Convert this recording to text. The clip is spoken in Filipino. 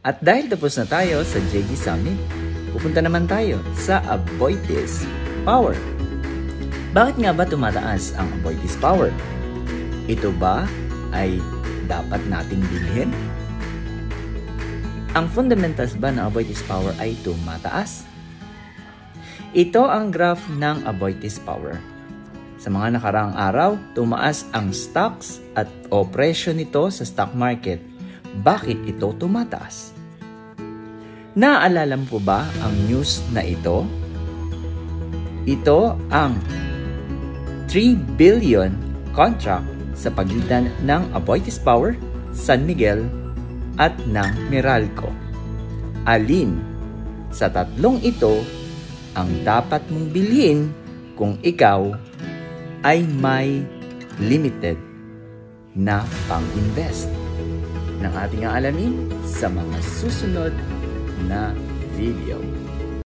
At dahil tapos na tayo sa JD Summit, pupunta naman tayo sa Aboitiz Power. Bakit nga ba tumataas ang Aboitiz Power? Ito ba ay dapat nating bilhin? Ang fundamentals ba ng Aboitiz Power ay tumataas? Ito ang graph ng Aboitiz Power. Sa mga nakaraang araw, tumaas ang stocks at o presyo nito sa stock market. Bakit ito tumataas? Naaalala mo po ba ang news na ito? Ito ang 3 billion contract sa pagitan ng Aboitiz Power, San Miguel, at ng Meralco. Alin sa tatlong ito ang dapat mong bilhin kung ikaw ay may limited na pang-invest? Ng ating aalamin sa mga susunod na video.